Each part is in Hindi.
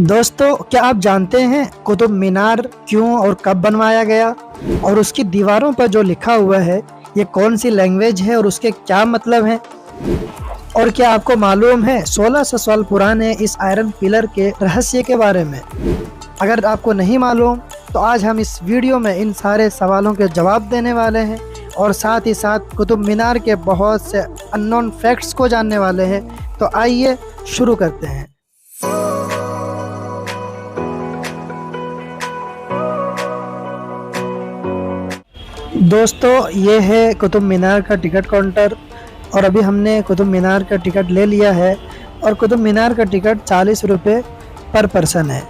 दोस्तों, क्या आप जानते हैं कुतुब मीनार क्यों और कब बनवाया गया और उसकी दीवारों पर जो लिखा हुआ है ये कौन सी लैंग्वेज है और उसके क्या मतलब हैं? और क्या आपको मालूम है 1600 साल पुराने इस आयरन पिलर के रहस्य के बारे में? अगर आपको नहीं मालूम तो आज हम इस वीडियो में इन सारे सवालों के जवाब देने वाले हैं और साथ ही साथ कुतुब मीनार के बहुत से अननोन फैक्ट्स को जानने वाले हैं। तो आइए शुरू करते हैं। दोस्तों, ये है कुतुब मीनार का टिकट काउंटर और अभी हमने कुतुब मीनार का टिकट ले लिया है और कुतुब मीनार का टिकट 40 रुपये पर पर्सन है।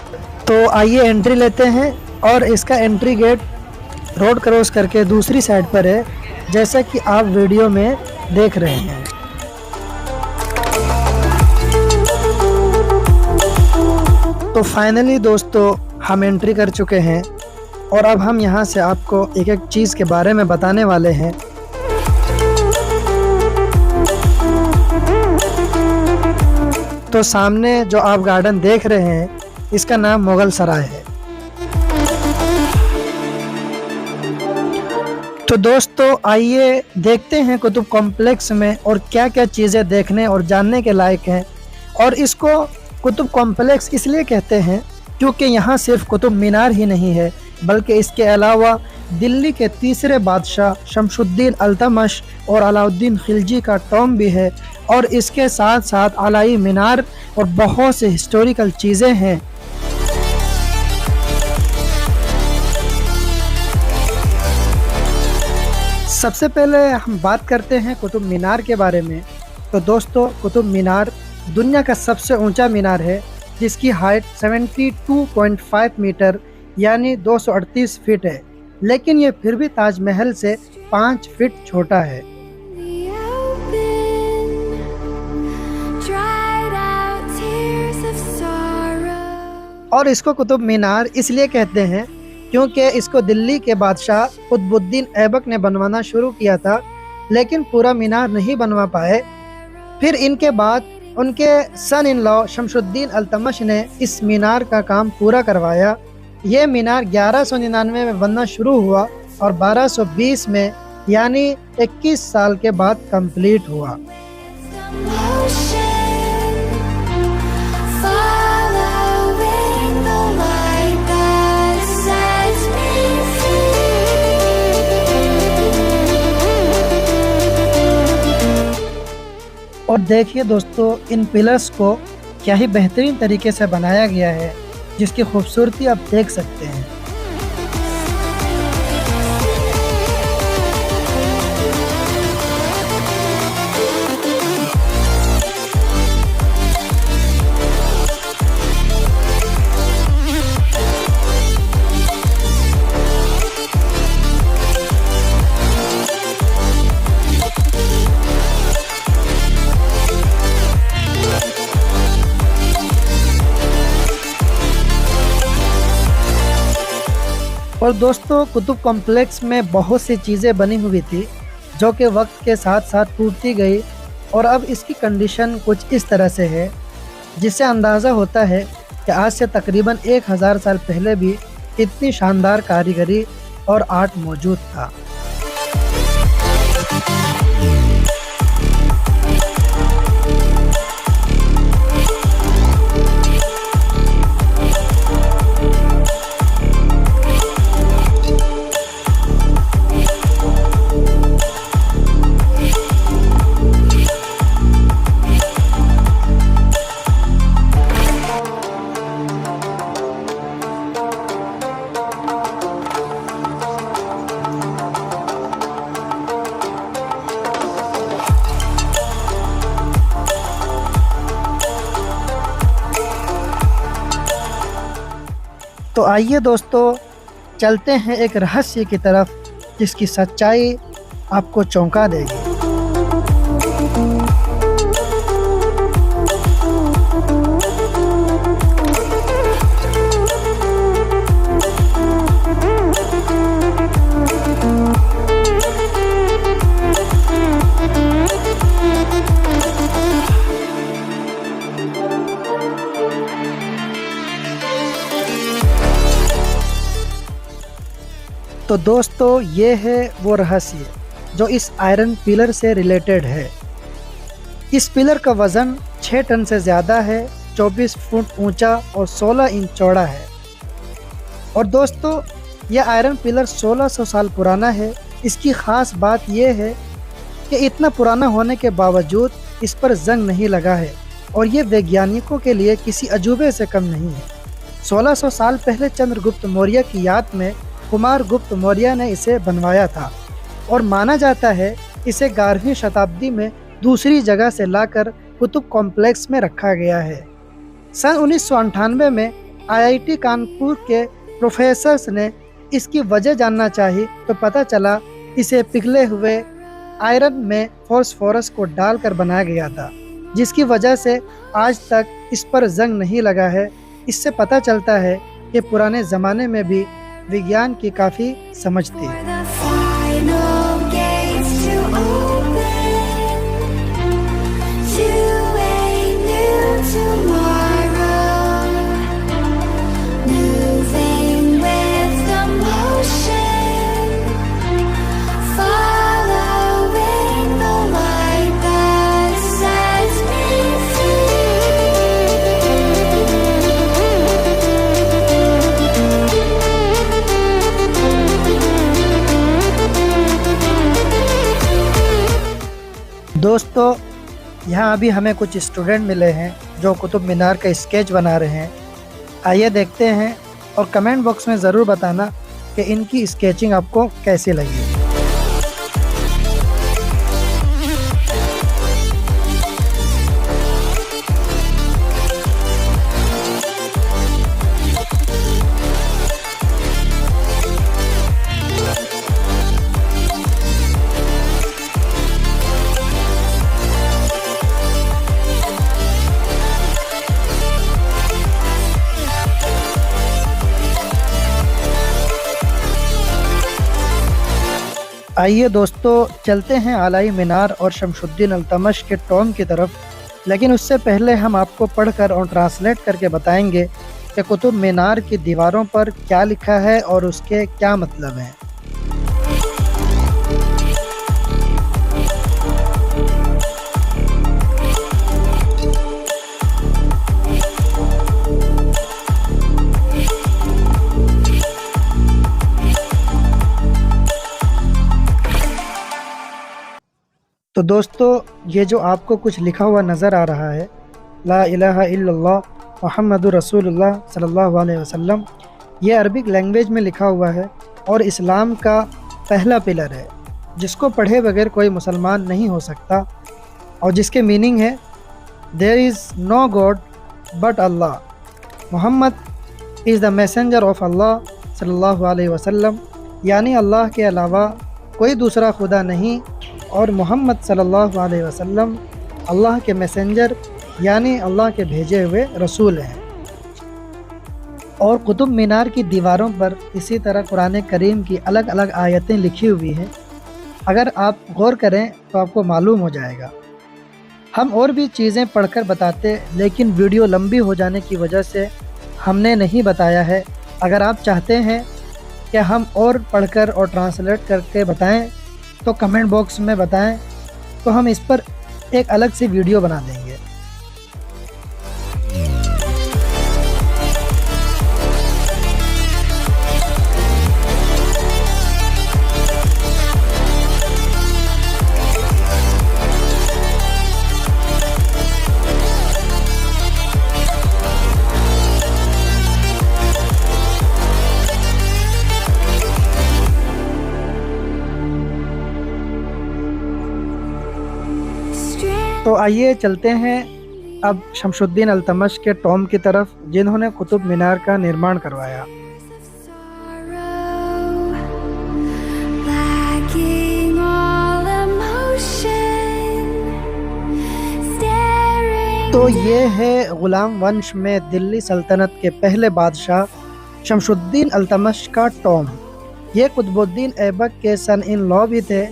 तो आइए एंट्री लेते हैं और इसका एंट्री गेट रोड क्रॉस करके दूसरी साइड पर है, जैसा कि आप वीडियो में देख रहे हैं। तो फाइनली दोस्तों, हम एंट्री कर चुके हैं और अब हम यहाँ से आपको एक एक चीज़ के बारे में बताने वाले हैं। तो सामने जो आप गार्डन देख रहे हैं इसका नाम मुगल सराय है। तो दोस्तों, आइए देखते हैं कुतुब कॉम्प्लेक्स में और क्या क्या चीज़ें देखने और जानने के लायक हैं। और इसको कुतुब कॉम्प्लेक्स इसलिए कहते हैं क्योंकि यहाँ सिर्फ कुतुब मीनार ही नहीं है, बल्कि इसके अलावा दिल्ली के तीसरे बादशाह शमशुद्दीन अल्तमश और अलाउद्दीन खिलजी का टॉम भी है और इसके साथ साथ अलाई मीनार और बहुत से हिस्टोरिकल चीज़ें हैं। सबसे पहले हम बात करते हैं कुतुब मीनार के बारे में। तो दोस्तों, कुतुब मीनार दुनिया का सबसे ऊंचा मीनार है जिसकी हाइट 72.5 मीटर यानी 238 फीट है, लेकिन ये फिर भी ताजमहल से 5 फीट छोटा है। और इसको कुतुब मीनार इसलिए कहते हैं क्योंकि इसको दिल्ली के बादशाह कुतुबुद्दीन ऐबक ने बनवाना शुरू किया था, लेकिन पूरा मीनार नहीं बनवा पाए। फिर इनके बाद उनके सन इन लॉ शमशुद्दीन अल्तमश ने इस मीनार का काम पूरा करवाया। ये मीनार 1199 में बनना शुरू हुआ और 1220 में यानी 21 साल के बाद कंप्लीट हुआ। और देखिए दोस्तों, इन पिलर्स को क्या ही बेहतरीन तरीके से बनाया गया है, जिसकी खूबसूरती आप देख सकते हैं। और दोस्तों, कुतुब कॉम्प्लेक्स में बहुत सी चीज़ें बनी हुई थी जो कि वक्त के साथ साथ टूटती गई और अब इसकी कंडीशन कुछ इस तरह से है, जिससे अंदाज़ा होता है कि आज से तकरीबन 1000 साल पहले भी इतनी शानदार कारीगरी और आर्ट मौजूद था। तो आइए दोस्तों, चलते हैं एक रहस्य की तरफ जिसकी सच्चाई आपको चौंका देगी। तो दोस्तों ये है वो रहस्य जो इस आयरन पिलर से रिलेटेड है। इस पिलर का वज़न 6 टन से ज़्यादा है, 24 फुट ऊंचा और 16 इंच चौड़ा है। और दोस्तों यह आयरन पिलर 1600 साल पुराना है। इसकी ख़ास बात यह है कि इतना पुराना होने के बावजूद इस पर जंग नहीं लगा है और ये वैज्ञानिकों के लिए किसी अजूबे से कम नहीं है। 1600 साल पहले चंद्रगुप्त मौर्य की याद में कुमारगुप्त मौर्य ने इसे बनवाया था और माना जाता है इसे 11वीं शताब्दी में दूसरी जगह से लाकर कुतुब कॉम्प्लेक्स में रखा गया है। सन 1998 में आईआईटी कानपुर के प्रोफेसर्स ने इसकी वजह जानना चाही तो पता चला इसे पिघले हुए आयरन में फॉस्फोरस को डालकर बनाया गया था, जिसकी वजह से आज तक इस पर जंग नहीं लगा है। इससे पता चलता है कि पुराने ज़माने में भी विज्ञान की काफ़ी समझ थी। दोस्तों यहाँ अभी हमें कुछ स्टूडेंट मिले हैं जो कुतुब मीनार का स्केच बना रहे हैं। आइए देखते हैं और कमेंट बॉक्स में ज़रूर बताना कि इनकी स्केचिंग आपको कैसी लगी। आइए दोस्तों चलते हैं आलाई मीनार और शमशुद्दीन अल्तमश के टॉम की तरफ, लेकिन उससे पहले हम आपको पढ़कर और ट्रांसलेट करके बताएंगे कि कुतुब मीनार की दीवारों पर क्या लिखा है और उसके क्या मतलब हैं। तो दोस्तों ये जो आपको कुछ लिखा हुआ नज़र आ रहा है, ला इलाहा इल्लल्लाह मुहम्मदुर रसूलुल्लाह सल्लल्लाहु अलैहि वसल्लम, ये अरबिक लैंग्वेज में लिखा हुआ है और इस्लाम का पहला पिलर है जिसको पढ़े बगैर कोई मुसलमान नहीं हो सकता और जिसके मीनिंग है there is no God but Allah, Mohammed is the messenger of Allah सल्लल्लाहु अलैहि वसल्लम, यानी अल्लाह के अलावा कोई दूसरा खुदा नहीं और मोहम्मद सल्लल्लाहु अलैहि वसल्लम अल्लाह के मैसेंजर यानी अल्लाह के भेजे हुए रसूल हैं। और कुतुब मीनार की दीवारों पर इसी तरह कुरान करीम की अलग अलग आयतें लिखी हुई हैं। अगर आप गौर करें तो आपको मालूम हो जाएगा। हम और भी चीज़ें पढ़कर बताते, लेकिन वीडियो लंबी हो जाने की वजह से हमने नहीं बताया है। अगर आप चाहते हैं कि हम और पढ़कर और ट्रांसलेट करके बताएं तो कमेंट बॉक्स में बताएं, तो हम इस पर एक अलग से वीडियो बना देंगे। तो आइए चलते हैं अब शमशुद्दीन अल्तमश के टॉम की तरफ, जिन्होंने कुतुब मीनार का निर्माण करवाया। तो ये है गुलाम वंश में दिल्ली सल्तनत के पहले बादशाह शमशुद्दीन अल्तमश का टॉम। ये कुतुबुद्दीन ऐबक के सन इन लॉ भी थे।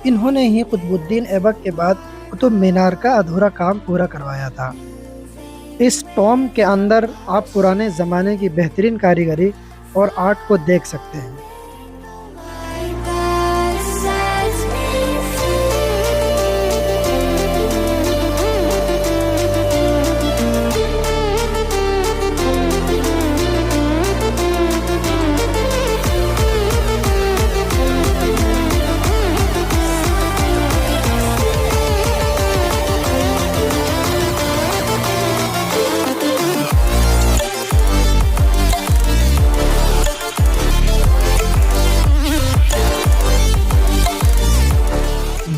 इन्होंने ही कुतुबुद्दीन ऐबक के बाद कुतुब मीनार का अधूरा काम पूरा करवाया था। इस टॉम के अंदर आप पुराने ज़माने की बेहतरीन कारीगरी और आर्ट को देख सकते हैं।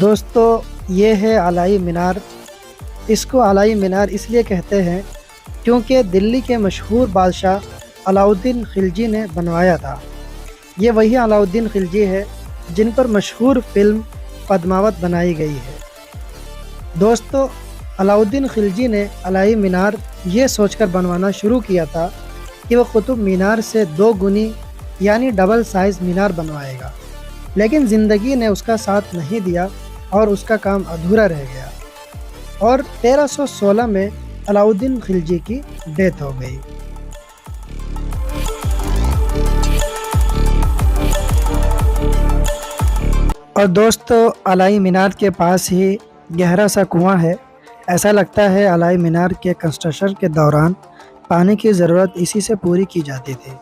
दोस्तों ये है अलाई मीनार। इसको अलाई मीनार इसलिए कहते हैं क्योंकि दिल्ली के मशहूर बादशाह अलाउद्दीन खिलजी ने बनवाया था। ये वही अलाउद्दीन खिलजी है जिन पर मशहूर फिल्म पद्मावत बनाई गई है। दोस्तों अलाउद्दीन खिलजी ने अलाई मीनार ये सोचकर बनवाना शुरू किया था कि वह कुतुब मीनार से 2 गुनी यानी डबल साइज़ मीनार बनवाएगा, लेकिन ज़िंदगी ने उसका साथ नहीं दिया और उसका काम अधूरा रह गया और 1316 में अलाउद्दीन खिलजी की डेथ हो गई। और दोस्तों अलाई मीनार के पास ही गहरा सा कुआं है। ऐसा लगता है अलाई मीनार के कंस्ट्रक्शन के दौरान पानी की ज़रूरत इसी से पूरी की जाती थी।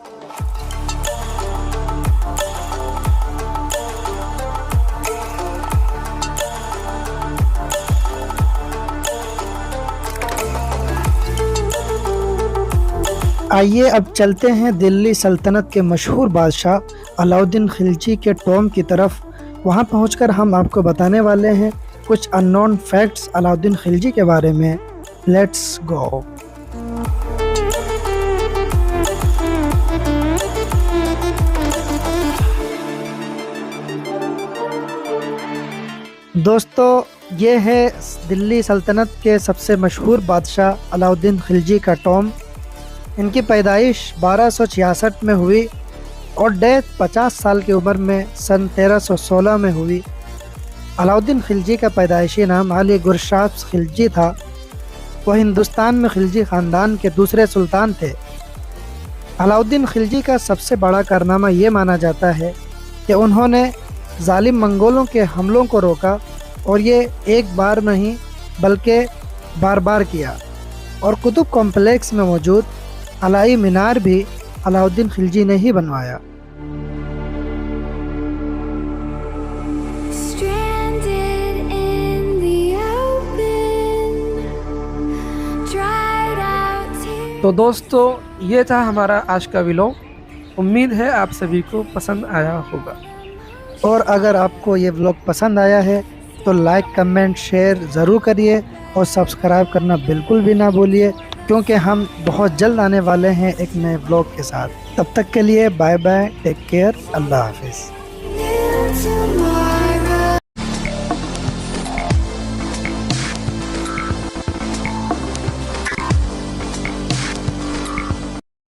आइए अब चलते हैं दिल्ली सल्तनत के मशहूर बादशाह अलाउद्दीन खिलजी के टॉम की तरफ। वहां पहुंचकर हम आपको बताने वाले हैं कुछ अननोन फैक्ट्स अलाउद्दीन खिलजी के बारे में। Let's go. दोस्तों ये है दिल्ली सल्तनत के सबसे मशहूर बादशाह अलाउद्दीन खिलजी का टॉम। इनकी पैदाइश 1266 में हुई और डेथ 50 साल की उम्र में सन 1316 में हुई। अलाउद्दीन खिलजी का पैदाइशी नाम अली गुरशाद खिलजी था। वह हिंदुस्तान में खिलजी ख़ानदान के दूसरे सुल्तान थे। अलाउद्दीन खिलजी का सबसे बड़ा कारनामा ये माना जाता है कि उन्होंने जालिम मंगोलों के हमलों को रोका और ये एक बार नहीं बल्कि बार बार किया। और कुतुब कॉम्प्लेक्स में मौजूद अलाई मीनार भी अलाउद्दीन खिलजी ने ही बनवाया। तो दोस्तों ये था हमारा आज का व्लॉग। उम्मीद है आप सभी को पसंद आया होगा। और अगर आपको ये व्लॉग पसंद आया है तो लाइक कमेंट शेयर ज़रूर करिए और सब्सक्राइब करना बिल्कुल भी ना भूलिए, क्योंकि हम बहुत जल्द आने वाले हैं एक नए व्लॉग के साथ। तब तक के लिए बाय बाय, टेक केयर, अल्लाह हाफिज़।